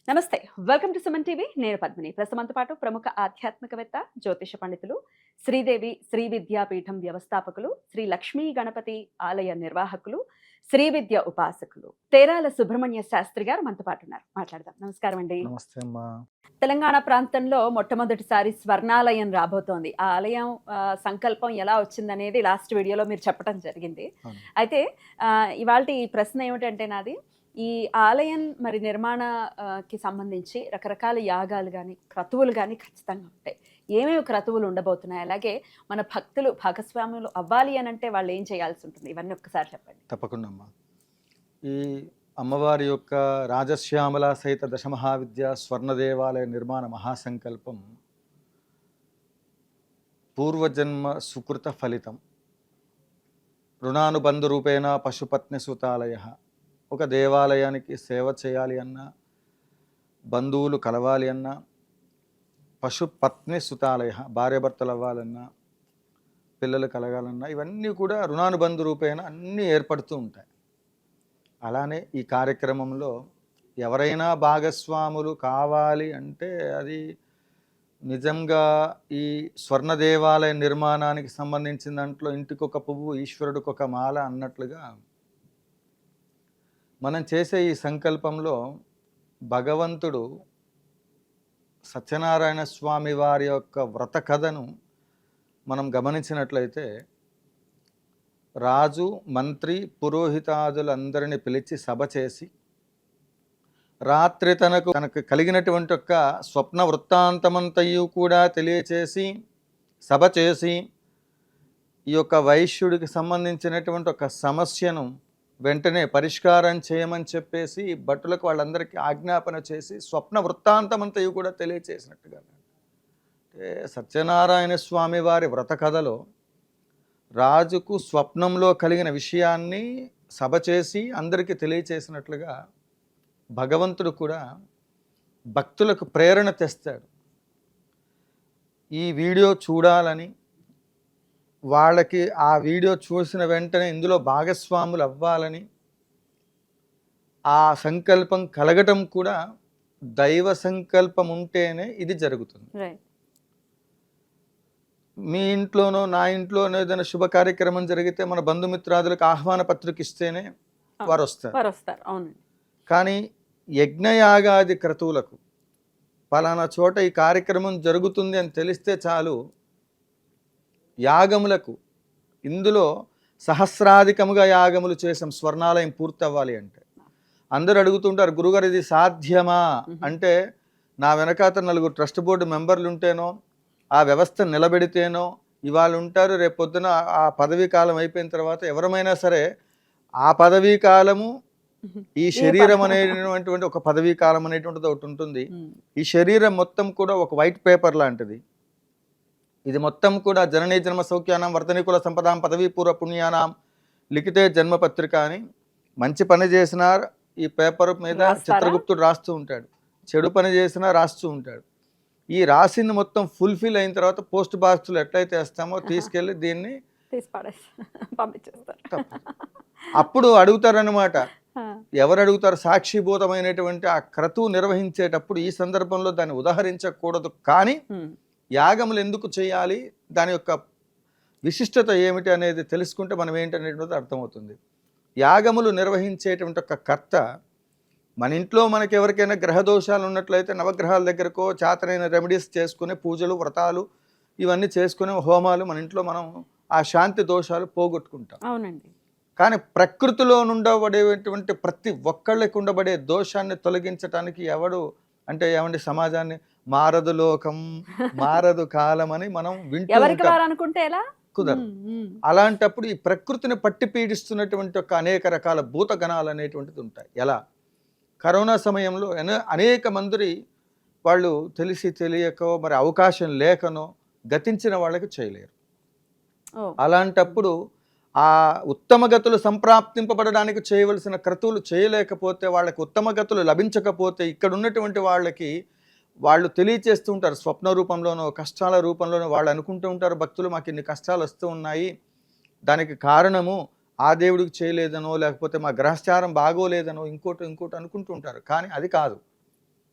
నమస్తే. Welcome to Suman TV. నేను పద్మిని. ప్రస్తుతంతో పాటు ప్రముఖ ఆధ్యాత్మికవేత్త, జ్యోతిష పండితులు, శ్రీదేవి శ్రీ విద్యాపీఠం వ్యవస్థాపకులు, శ్రీ లక్ష్మీ గణపతి ఆలయ నిర్వాహకులు, శ్రీ విద్య ఉపాసకులు, తేరాల సుబ్రహ్మణ్య శాస్త్రి గారు మనతో పాటు ఉన్నారు. మాట్లాడదాం. నమస్కారం అండి. నమస్తే అమ్మా. తెలంగాణ ప్రాంతంలో మొట్టమొదటిసారి స్వర్ణాలయం రాబోతోంది. ఆ ఆలయం సంకల్పం ఎలా వచ్చిందనేది లాస్ట్ వీడియోలో మీరు చెప్పడం జరిగింది. అవును. అయితే ఇవాల్టి ఈ ప్రశ్న ఏమిటంటే నాది, ఈ ఆలయం మరి నిర్మాణకి సంబంధించి రకరకాల యాగాలు గానీ, క్రతువులు గానీ ఖచ్చితంగా ఉంటాయి. ఏమేమి క్రతువులు ఉండబోతున్నాయి? అలాగే మన భక్తులు భాగస్వాములు అవ్వాలి అనంటే వాళ్ళు ఏం చేయాల్సి ఉంటుంది? ఇవన్నీ ఒక్కసారి చెప్పండి. తప్పకుండా అమ్మా. ఈ అమ్మవారి యొక్క రాజశ్యామల సహిత దశమహావిద్య స్వర్ణ దేవాలయ నిర్మాణ మహాసంకల్పం పూర్వజన్మ సుకృత ఫలితం. రుణానుబంధ రూపేణ పశుపత్ని సుతాలయ. ఒక దేవాలయానికి సేవ చేయాలి అన్నా, బంధువులు కలవాలి అన్నా, పశుపత్ని సుతాలయ భార్యాభర్తలు అవ్వాలన్నా, పిల్లలు కలగాలన్నా, ఇవన్నీ కూడా రుణానుబంధ రూపేణ అన్నీ ఏర్పడుతూ ఉంటాయి. అలానే ఈ కార్యక్రమంలో ఎవరైనా భాగస్వాములు కావాలి అంటే అది నిజంగా ఈ స్వర్ణ దేవాలయ నిర్మాణానికి సంబంధించిన దాంట్లో ఇంటికొక పువ్వు ఈశ్వరుడికి ఒక మాల అన్నట్లుగా మనం చేసే ఈ సంకల్పంలో భగవంతుడు సత్యనారాయణ స్వామి వారి యొక్క వ్రత కథను మనం గమనించినట్లయితే రాజు, మంత్రి, పురోహితాదులందరినీ పిలిచి సభ చేసి రాత్రి తనకు కలిగినటువంటి ఒక స్వప్న వృత్తాంతమంతయు కూడా తెలియచేసి సభ చేసి ఈ యొక్క వైశ్యుడికి సంబంధించినటువంటి ఒక సమస్యను వెంటనే పరిష్కారం చేయమని చెప్పేసి భటులకు వాళ్ళందరికీ ఆజ్ఞాపన చేసి స్వప్న వృత్తాంతమంతయు కూడా తెలియచేసినట్టుగా. అంటే సత్యనారాయణ స్వామి వారి వ్రత కథలో రాజుకు స్వప్నంలో కలిగిన విషయాన్ని సభ చేసి అందరికీ తెలియచేసినట్లుగా భగవంతుడు కూడా భక్తులకు ప్రేరణ తెస్తాడు. ఈ వీడియో చూడాలని, వాళ్ళకి ఆ వీడియో చూసిన వెంటనే ఇందులో భాగస్వాములు అవ్వాలని, ఆ సంకల్పం కలగటం కూడా దైవ సంకల్పం ఉంటేనే ఇది జరుగుతుంది. మీ ఇంట్లోనో నా ఇంట్లోనో ఏదైనా శుభ కార్యక్రమం జరిగితే మన బంధుమిత్రాదులకు ఆహ్వాన పత్రిక ఇస్తేనే వారు వస్తారు. కానీ యజ్ఞయాగాది క్రతువులకు పలానా చోట ఈ కార్యక్రమం జరుగుతుంది అని తెలిస్తే చాలు. యాగములకు ఇందులో సహస్రాధికముగా యాగములు చేసాం స్వర్ణాలయం పూర్తి అవ్వాలి అంటే. అందరూ అడుగుతుంటారు, గురుగారు ఇది సాధ్యమా అంటే, నా వెనకాత 4 ట్రస్ట్ బోర్డు మెంబర్లు ఉంటేనో, ఆ వ్యవస్థ నిలబెడితేనో ఇవాళ ఉంటారు, రేపు పొద్దున ఆ పదవీ కాలం అయిపోయిన తర్వాత ఎవరమైనా సరే ఆ పదవీ కాలము, ఈ శరీరం అనేటువంటి ఒక పదవీ కాలం అనేటువంటిది ఒకటి ఉంటుంది. ఈ శరీరం మొత్తం కూడా ఒక వైట్ పేపర్ లాంటిది. ఇది మొత్తం కూడా జననీ జన్మ సౌఖ్యానం వర్ధనికుల సంపదాం పదవీ పూర్వ పుణ్యానాం లిఖితే జన్మపత్రిక అని. మంచి పని చేసినా ఈ పేపర్ మీద చిత్రగుప్తుడు రాస్తూ ఉంటాడు, చెడు పని చేసినా రాస్తూ ఉంటాడు. ఈ రాసింది మొత్తం ఫుల్ఫిల్ అయిన తర్వాత పోస్ట్ బాక్స్లో ఎట్లయితే వేస్తామో తీసుకెళ్ళి దీన్ని అప్పుడు అడుగుతారనమాట. ఎవరు అడుగుతారు? సాక్షిభూతమైనటువంటి ఆ క్రతువు నిర్వహించేటప్పుడు ఈ సందర్భంలో దాన్ని ఉదాహరించకూడదు. కానీ యాగములు ఎందుకు చేయాలి, దాని యొక్క విశిష్టత ఏమిటి అనేది తెలుసుకుంటే మనం ఏంటనేటువంటిది అర్థమవుతుంది. యాగములు నిర్వహించేటువంటి ఒక కర్త మన ఇంట్లో మనకి ఎవరికైనా గ్రహ దోషాలు ఉన్నట్లయితే నవగ్రహాల దగ్గరకో చాతనైన రెమెడీస్ చేసుకుని పూజలు వ్రతాలు ఇవన్నీ చేసుకునే హోమాలు మన ఇంట్లో మనం ఆ శాంతి దోషాలు పోగొట్టుకుంటాం. అవునండి. కానీ ప్రకృతిలో ఉండబడేటువంటి ప్రతి ఒక్కళ్ళకి ఉండబడే దోషాన్ని తొలగించడానికి ఎవడు అంటే ఏమండి, సమాజాన్ని మారదు లోకం మారదు కాలం అని మనం వింటూ కుదరదు. అలాంటప్పుడు ఈ ప్రకృతిని పట్టి పీడిస్తున్నటువంటి ఒక అనేక రకాల భూతగణాలు అనేటువంటిది ఉంటాయి. ఎలా కరోనా సమయంలో అనేక మంది వాళ్ళు తెలిసి తెలియకో మరి అవకాశం లేకనో గతించిన వాళ్ళకి చేయలేరు. అలాంటప్పుడు ఆ ఉత్తమ గతులు సంప్రాప్తింపబడడానికి చేయవలసిన క్రతువులు చేయలేకపోతే, వాళ్ళకి ఉత్తమ గతులు లభించకపోతే ఇక్కడ ఉన్నటువంటి వాళ్ళకి వాళ్ళు తెలియచేస్తూ ఉంటారు. స్వప్న రూపంలోనో కష్టాల రూపంలోనో వాళ్ళు అనుకుంటూ ఉంటారు, భక్తులు మాకు ఇన్ని కష్టాలు వస్తూ ఉన్నాయి, దానికి కారణము ఆ దేవుడికి చేయలేదనో, లేకపోతే మా గ్రహచారం బాగోలేదనో, ఇంకోటి అనుకుంటూ ఉంటారు. కానీ అది కాదు.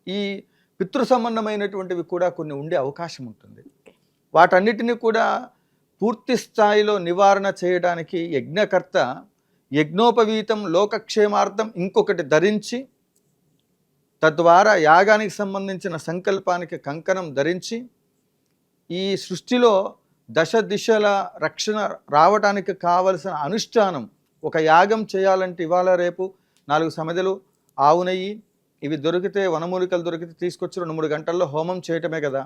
ఈ పితృ సంబంధమైనటువంటివి కూడా కొన్ని ఉండే అవకాశం ఉంటుంది. వాటన్నిటిని కూడా పూర్తి స్థాయిలో నివారణ చేయడానికి యజ్ఞకర్త యజ్ఞోపవీతం లోకక్షేమార్థం ఇంకొకటి ధరించి, తద్వారా యాగానికి సంబంధించిన సంకల్పానికి కంకణం ధరించి, ఈ సృష్టిలో దశ దిశల రక్షణ రావడానికి కావలసిన అనుష్ఠానం, ఒక యాగం చేయాలంటే ఇవాళ రేపు 4 సమిధలు, ఆవు నెయ్యి ఇవి దొరికితే, వనమూలికలు దొరికితే తీసుకొచ్చి 2-3 గంటల్లో హోమం చేయటమే కదా,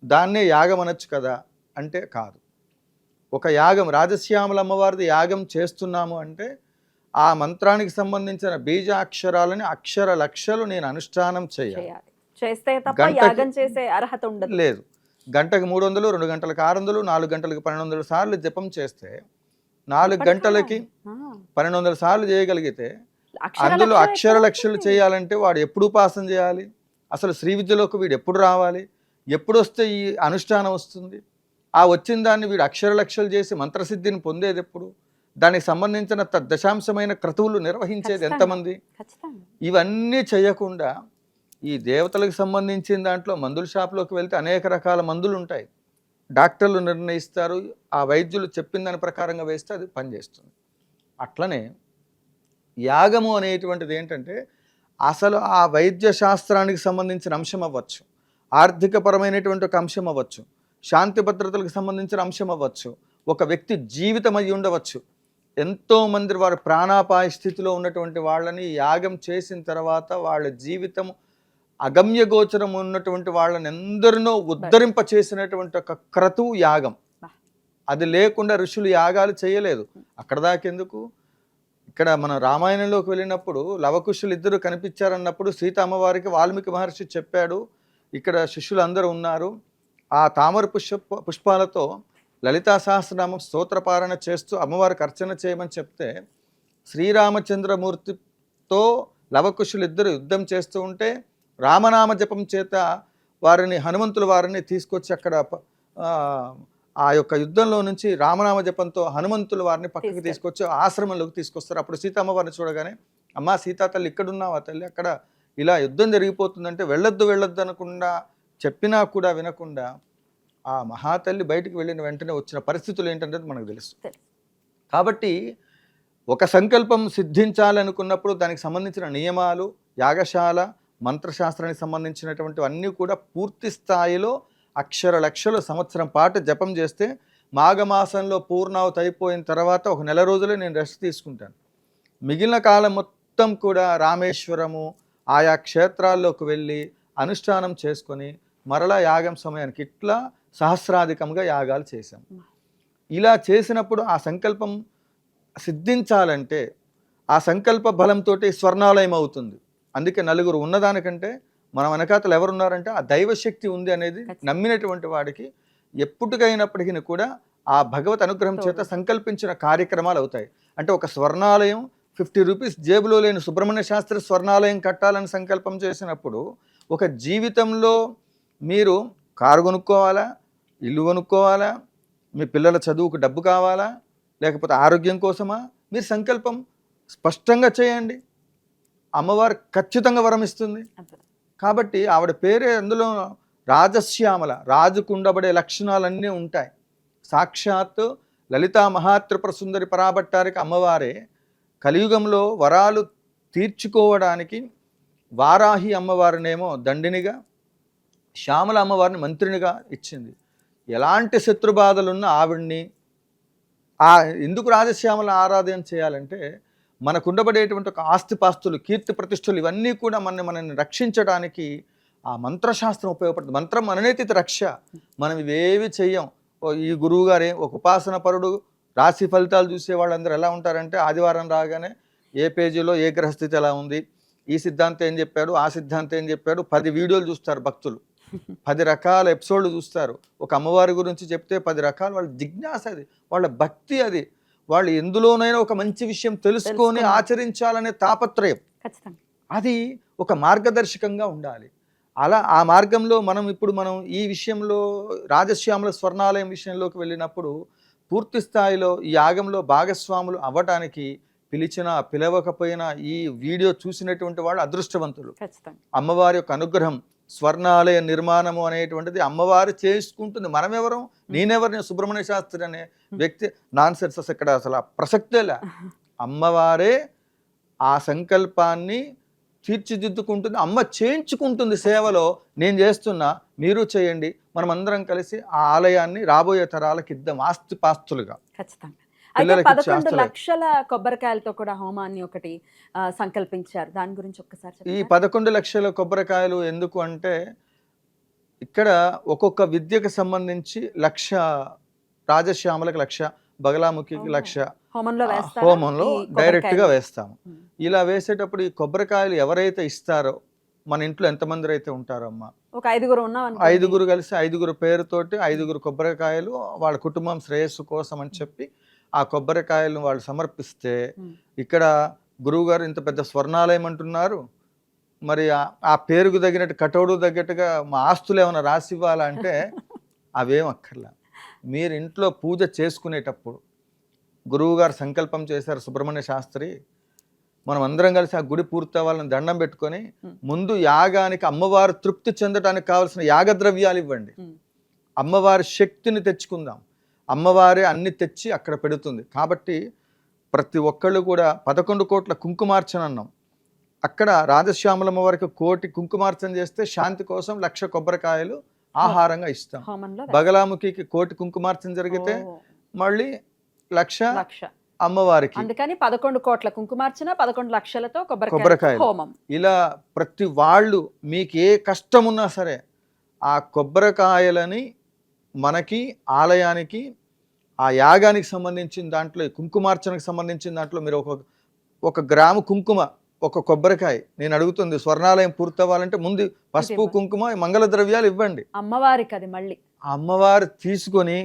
దాన్నే యాగం అనొచ్చు కదా అంటే కాదు. ఒక యాగం, రాజశ్యామల అమ్మవారిది యాగం చేస్తున్నాము అంటే ఆ మంత్రానికి సంబంధించిన బీజాక్షరాలని అక్షర లక్షలు నేను అనుష్ఠానం చేయాలి. చేస్తే తప్ప యాగం చేసే అర్హత ఉండదు. లేదు. గంటకు 300, 2 గంటలకు 600, 4 గంటలకు 1200 సార్లు జపం చేస్తే 4 గంటలకి 1200 సార్లు చేయగలిగితే, అందులో అక్షర లక్షలు చేయాలంటే వాడు ఎప్పుడు ఉపాసన చేయాలి? అసలు శ్రీ విద్యలోకి వీడు ఎప్పుడు రావాలి? ఎప్పుడు వస్తే ఈ అనుష్ఠానం వస్తుంది? ఆ వచ్చిన దాన్ని వీడు అక్షర లక్షలు చేసి మంత్రసిద్ధిని పొందేది ఎప్పుడు? దానికి సంబంధించిన దశాంశమైన క్రతువులు నిర్వహించేది ఎంతమంది? ఇవన్నీ చేయకుండా ఈ దేవతలకు సంబంధించిన దాంట్లో మందుల షాప్లోకి వెళ్తే అనేక రకాల మందులు ఉంటాయి. డాక్టర్లు నిర్ణయిస్తారు, ఆ వైద్యులు చెప్పిన దాని ప్రకారంగా వేస్తే అది పనిచేస్తుంది. అట్లనే యాగము అనేటువంటిది ఏంటంటే, అసలు ఆ వైద్య శాస్త్రానికి సంబంధించిన అంశం అవ్వచ్చు, ఆర్థికపరమైనటువంటి ఒక అంశం అవ్వచ్చు, శాంతి భద్రతలకు సంబంధించిన అంశం అవ్వచ్చు, ఒక వ్యక్తి జీవితం అయి ఉండవచ్చు. ఎంతోమంది వారి ప్రాణాపాయ స్థితిలో ఉన్నటువంటి వాళ్ళని యాగం చేసిన తర్వాత వాళ్ళ జీవితం అగమ్య గోచరం ఉన్నటువంటి వాళ్ళని ఎందరినో ఉద్ధరింప చేసినటువంటి ఒక క్రతువు యాగం. అది లేకుండా ఋషులు యాగాలు చేయలేదు. అక్కడ దాకెందుకు, ఇక్కడ మన రామాయణంలోకి వెళ్ళినప్పుడు లవకుశులు ఇద్దరు కనిపించారన్నప్పుడు సీత అమ్మవారికి వాల్మీకి మహర్షి చెప్పాడు, ఇక్కడ శిష్యులు అందరూ ఉన్నారు, ఆ తామర పుష్పాలతో లలితా సహస్రనామం స్తోత్రపారణ చేస్తూ అమ్మవారికి అర్చన చేయమని చెప్తే, శ్రీరామచంద్రమూర్తితో లవకుశులు ఇద్దరు యుద్ధం చేస్తూ ఉంటే రామనామ జపం చేత వారిని, హనుమంతుల వారిని తీసుకొచ్చి అక్కడ ఆ యొక్క యుద్ధంలో నుంచి రామనామ జపంతో హనుమంతుల వారిని పక్కకి తీసుకొచ్చి ఆశ్రమంలోకి తీసుకొస్తారు. అప్పుడు సీతమ్మవారిని చూడగానే, అమ్మా సీతా తల్లి ఇక్కడున్నావా తల్లి, అక్కడ ఇలా యుద్ధం జరిగిపోతుందంటే వెళ్ళొద్దు అనకుండా చెప్పినా కూడా వినకుండా ఆ మహాతల్లి బయటికి వెళ్ళిన వెంటనే వచ్చిన పరిస్థితులు ఏంటంటే మనకు తెలుసు. కాబట్టి ఒక సంకల్పం సిద్ధించాలనుకున్నప్పుడు దానికి సంబంధించిన నియమాలు, యాగశాల, మంత్రశాస్త్రానికి సంబంధించినటువంటి అన్నీ కూడా పూర్తి స్థాయిలో అక్షర లక్షలు సంవత్సరం పాటు జపం చేస్తే, మాఘమాసంలో పూర్ణావతి అయిపోయిన తర్వాత ఒక నెల రోజులే నేను రెస్ట్ తీసుకుంటాను. మిగిలిన కాలం మొత్తం కూడా రామేశ్వరము ఆయా క్షేత్రాల్లోకి వెళ్ళి అనుష్ఠానం చేసుకొని మరలా యాగం సమయానికి ఇట్లా సహస్రాధికంగా యాగాలు చేశాం. ఇలా చేసినప్పుడు ఆ సంకల్పం సిద్ధించాలంటే ఆ సంకల్ప బలంతో స్వర్ణాలయం అవుతుంది. అందుకే నలుగురు ఉన్నదానికంటే మన వెనకాతలు ఎవరున్నారంటే ఆ దైవశక్తి ఉంది అనేది నమ్మినటువంటి వాడికి ఎప్పటికైనప్పటికీ కూడా ఆ భగవత్ అనుగ్రహం చేత సంకల్పించిన కార్యక్రమాలు అవుతాయి. అంటే ఒక స్వర్ణాలయం 50 రూపీస్ జేబులో లేని సుబ్రహ్మణ్య శాస్త్రి స్వర్ణాలయం కట్టాలని సంకల్పం చేసినప్పుడు, ఒక జీవితంలో మీరు కారు కొనుక్కోవాలా, ఇల్లు కొనుక్కోవాలా, మీ పిల్లల చదువుకు డబ్బు కావాలా, లేకపోతే ఆరోగ్యం కోసమా, మీరు సంకల్పం స్పష్టంగా చేయండి, అమ్మవారు ఖచ్చితంగా వరం ఇస్తుంది. కాబట్టి ఆవిడ పేరే అందులో రాజశ్యామల, రాజుకు ఉండబడే లక్షణాలన్నీ ఉంటాయి. సాక్షాత్ లలితా మహాత్రిపుర సుందరి పరాభట్టారికి అమ్మవారే కలియుగంలో వరాలు తీర్చుకోవడానికి వారాహి అమ్మవారినేమో దండినిగా, శ్యామల అమ్మవారిని మంత్రినిగా ఇచ్చింది. ఎలాంటి శత్రుబాధలున్న ఆవిడ్ని ఎందుకు రాజశ్యామల ఆరాధన చేయాలంటే, మనకు ఉండబడేటువంటి ఒక ఆస్తిపాస్తులు, కీర్తి ప్రతిష్టలు ఇవన్నీ కూడా మనల్ని రక్షించడానికి ఆ మంత్రశాస్త్రం ఉపయోగపడుతుంది. మంత్రం మననేతి రక్ష. మనం ఇవేవి చెయ్యం. ఈ గురువు గారే ఒక ఉపాసన పరుడు రాశి ఫలితాలు చూసే వాళ్ళందరూ ఎలా ఉంటారంటే, ఆదివారం రాగానే ఏ పేజీలో ఏ గ్రహస్థితి ఎలా ఉంది, ఈ సిద్ధాంతం ఏం చెప్పాడు, ఆ సిద్ధాంతం ఏం చెప్పాడు, 10 వీడియోలు చూస్తారు భక్తులు, 10 రకాల ఎపిసోడ్లు చూస్తారు. ఒక అమ్మవారి గురించి చెప్తే 10 రకాల వాళ్ళ జిజ్ఞాస, అది వాళ్ళ భక్తి, అది వాళ్ళు ఎందులోనైనా ఒక మంచి విషయం తెలుసుకొని ఆచరించాలనే తాపత్రయం, అది ఒక మార్గదర్శకంగా ఉండాలి. అలా ఆ మార్గంలో మనం ఈ విషయంలో రాజశ్యామల స్వర్ణాలయం విషయంలోకి వెళ్ళినప్పుడు పూర్తి స్థాయిలో ఈ యాగంలో భాగస్వాములు అవ్వటానికి పిలిచినా పిలవకపోయినా ఈ వీడియో చూసినటువంటి వాళ్ళు అదృష్టవంతులు. ఖచ్చితంగా. అమ్మవారి యొక్క అనుగ్రహం, స్వర్ణాలయ నిర్మాణము అనేటువంటిది అమ్మవారు చేసుకుంటుంది. మనమెవరం? నేనెవరిని? సుబ్రహ్మణ్య శాస్త్రి అనే వ్యక్తి నాన్ సెన్స్, ఇక్కడ అసలు ఆ ప్రసక్తేలే. అమ్మవారే ఆ సంకల్పాన్ని తీర్చిదిద్దుకుంటుంది, అమ్మ చేయించుకుంటుంది. సేవలో నేను చేస్తున్నా, మీరు చేయండి, మనం అందరం కలిసి ఆ ఆలయాన్ని రాబోయే తరాలకు ఇద్దాం ఆస్తిపాస్తులుగా. ఖచ్చితంగా. అయితే పిల్లలకి 11 లక్షల కొబ్బరికాయలతో కూడా హోమాన్ని ఒకటి సంకల్పించారు. దాని గురించి ఒక్కసారి ఈ చెప్పండి. 11 లక్షల కొబ్బరికాయలు ఎందుకు అంటే, ఇక్కడ ఒక్కొక్క విద్యకు సంబంధించి 1,00,000, రాజశ్యామలకు 1,00,000, బగలాముఖికి 1,00,000 హోమంలో వేస్తారా? హోమంలో ఈ డైరెక్ట్ గా కొబ్బరికాయలు? వేస్తాము. ఇలా వేసేటప్పుడు ఈ కొబ్బరికాయలు ఎవరైతే ఇస్తారో, మన ఇంట్లో ఎంతమంది అయితే ఉంటారో అమ్మ, ఒక 5గురు ఉన్నాం అనుకోండి. 5గురు కలిసి 5గురు పేరుతోటి 5గురు కొబ్బరికాయలు వాళ్ళ కుటుంబం శ్రేయస్సు కోసం అని చెప్పి ఆ కొబ్బరికాయలను వాళ్ళు సమర్పిస్తే, ఇక్కడ గురువుగారు ఇంత పెద్ద స్వర్ణాలయం అంటున్నారు, మరి ఆ పేరుకు తగినట్టు కటౌడు తగ్గట్టుగా మా ఆస్తులు ఏమైనా రాసి ఇవ్వాలంటే అవేం అక్కర్లా. మీరు ఇంట్లో పూజ చేసుకునేటప్పుడు గురువుగారు సంకల్పం చేశారు, సుబ్రహ్మణ్య శాస్త్రి, మనం అందరం కలిసి ఆ గుడి పూర్తవ్వాలని దండం పెట్టుకొని ముందు యాగానికి అమ్మవారు తృప్తి చెందడానికి కావాల్సిన యాగద్రవ్యాలు ఇవ్వండి, అమ్మవారి శక్తిని తెచ్చుకుందాం, అమ్మవారే అన్ని తెచ్చి అక్కడ పెడుతుంది. కాబట్టి ప్రతి ఒక్కళ్ళు కూడా 11 కోట్ల కుంకుమార్చన అన్నాం. అక్కడ రాజశ్యామలమ్మ వారికి 1 కోటి కుంకుమార్చన చేస్తే శాంతి కోసం 1,00,000 కొబ్బరికాయలు ఆహారంగా ఇస్తాం. హోమంలో బగలాముఖికి 1 కోటి కుంకుమార్చన జరిగితే మళ్ళీ 1,00,000 లక్ష. అమ్మవారికి. అందుకని 11 కోట్ల కుంకుమార్చన, 11 లక్షలతో కొబ్బరికాయలు. హోమం. ఇలా ప్రతి వాళ్ళు మీకు ఏ కష్టం ఉన్నా సరే ఆ కొబ్బరికాయలని మనకి ఆలయానికి ఆ యాగానికి సంబంధించిన దాంట్లో, కుంకుమార్చనకు సంబంధించిన దాంట్లో మీరు ఒక గ్రాము కుంకుమ, ఒక కొబ్బరికాయ, నేను అడుగుతుంది స్వర్ణాలయం పూర్తవ్వాలంటే ముందు పసుపు కుంకుమ మంగళ ద్రవ్యాలు ఇవ్వండి అమ్మవారికి. అది మళ్ళీ అమ్మవారు తీసుకొని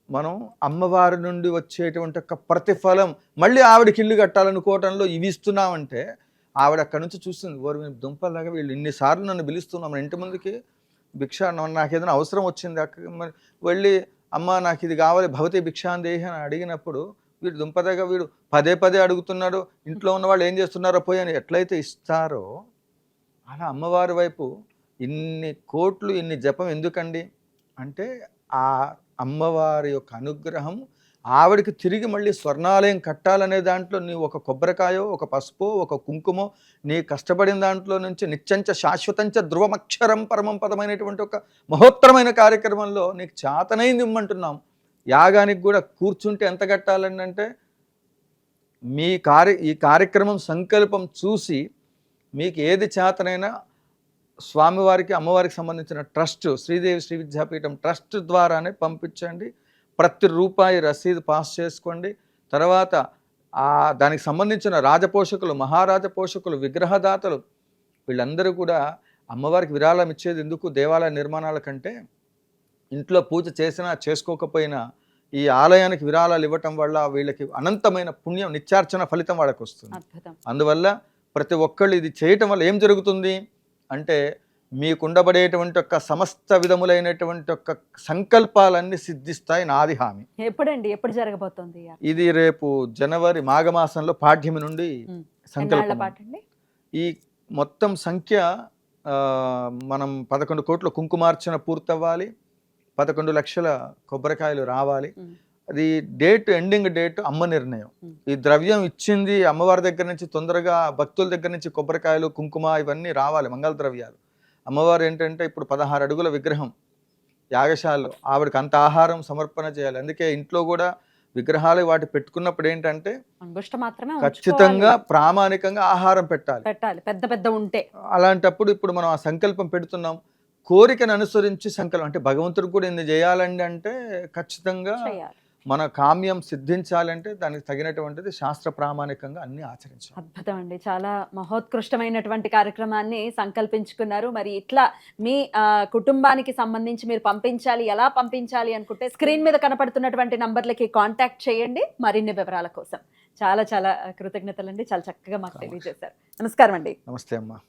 మనం అమ్మవారి నుండి వచ్చేటువంటి ఒక ప్రతిఫలం మళ్ళీ ఆవిడకి ఇల్లు కట్టాలనుకోవటంలో ఇవి ఇస్తున్నామంటే ఆవిడ అక్కడి నుంచి చూస్తుంది, ఓరు దుంపలాగా వీళ్ళు ఇన్నిసార్లు నన్ను పిలుస్తున్నాం మన ఇంటి ముందుకి భిక్ష, నాకు ఏదైనా అవసరం వచ్చింది అక్క వెళ్ళి అమ్మ నాకు ఇది కావాలి భవతి భిక్షాందేహి అని అడిగినప్పుడు వీడు దుంపదగా వీడు పదే పదే అడుగుతున్నాడు, ఇంట్లో ఉన్న వాళ్ళు ఏం చేస్తున్నారో పోయి అని ఎట్లయితే ఇస్తారో అలా అమ్మవారి వైపు ఇన్ని కోట్లు ఇన్ని జపం ఎందుకండి అంటే ఆ అమ్మవారి యొక్క అనుగ్రహం ఆవిడికి తిరిగి మళ్ళీ స్వర్ణాలయం కట్టాలనే దాంట్లో నీ ఒక కొబ్బరికాయో, ఒక పసుపో, ఒక కుంకుమో, నీ కష్టపడిన దాంట్లో నుంచి నిత్యంచ శాశ్వతంచ ధ్రువమక్షరం పరమం పదమైనటువంటి ఒక మహోత్తరమైన కార్యక్రమంలో నీకు చేతనైంది ఇమ్మంటున్నాం. యాగానికి కూడా కూర్చుంటే ఎంత కట్టాలని అంటే ఈ కార్యక్రమం సంకల్పం చూసి మీకు ఏది చేతనైనా స్వామివారికి అమ్మవారికి సంబంధించిన ట్రస్ట్, శ్రీదేవి శ్రీ విద్యాపీఠం ట్రస్ట్ ద్వారానే పంపించండి. ప్రతి రూపాయి రసీదు పాస్ చేసుకోండి. తర్వాత దానికి సంబంధించిన రాజపోషకులు, మహారాజ పోషకులు, విగ్రహదాతలు వీళ్ళందరూ కూడా అమ్మవారికి విరాళం ఇచ్చేది ఎందుకు, దేవాలయ నిర్మాణాల కంటే ఇంట్లో పూజ చేసినా చేసుకోకపోయినా ఈ ఆలయానికి విరాళాలు ఇవ్వటం వల్ల వీళ్ళకి అనంతమైన పుణ్యం, నిత్యార్చన ఫలితం వాళ్ళకి వస్తుంది. అందువల్ల ప్రతి ఒక్కళ్ళు ఇది చేయటం వల్ల ఏం జరుగుతుంది అంటే మీకుండబడేటువంటి ఒక సమస్త విధములైనటువంటి ఒక సంకల్పాలన్నీ సిద్ధిస్తాయి, నాది హామీ. ఎప్పుడండి, ఎప్పుడు జరగబోతోంది ఇది? రేపు జనవరి మాఘమాసంలో పాఠ్యమి నుండి సంకల్పం. ఈ మొత్తం సంఖ్య మనం 11 కోట్ల కుంకుమార్చన పూర్తవ్వాలి, 11 లక్షల కొబ్బరికాయలు రావాలి. అది డేట్, ఎండింగ్ డేట్ అమ్మ నిర్ణయం. ఈ ద్రవ్యం ఇచ్చింది అమ్మవారి దగ్గర నుంచి తొందరగా భక్తుల దగ్గర నుంచి కొబ్బరికాయలు, కుంకుమ ఇవన్నీ రావాలి, మంగళ ద్రవ్యాలు. అమ్మవారు ఏంటంటే ఇప్పుడు 16 అడుగుల విగ్రహం యాగశాలలో, ఆవిడకి అంత ఆహారం సమర్పణ చేయాలి. అందుకే ఇంట్లో కూడా విగ్రహాలు వాటి పెట్టుకున్నప్పుడు ఏంటంటే ఖచ్చితంగా ప్రామాణికంగా ఆహారం పెట్టాలి, పెద్ద పెద్ద ఉంటే. అలాంటప్పుడు ఇప్పుడు మనం ఆ సంకల్పం పెడుతున్నాం, కోరికను అనుసరించి సంకల్పం. అంటే భగవంతుడికి కూడా ఇన్ని చేయాలండి అంటే ఖచ్చితంగా మన కామ్యం సిద్ధించాలంటే దానికి తగినటువంటిది శాస్త్ర ప్రామాణికంగా అన్ని ఆచరించాలి. అద్భుతం అండి, చాలా మహోత్కృష్టమైనటువంటి కార్యక్రమాన్ని సంకల్పించుకున్నారు. మరి ఇట్లా మీ కుటుంబానికి సంబంధించి మీరు పంపించాలి, ఎలా పంపించాలి అనుకుంటే స్క్రీన్ మీద కనపడుతున్నటువంటి నంబర్లకి కాంటాక్ట్ చేయండి మరిన్ని వివరాల కోసం. చాలా చాలా కృతజ్ఞతలండి, చాలా చక్కగా మాకు తెలియజేశారు. నమస్కారం అండి. నమస్తే అమ్మా.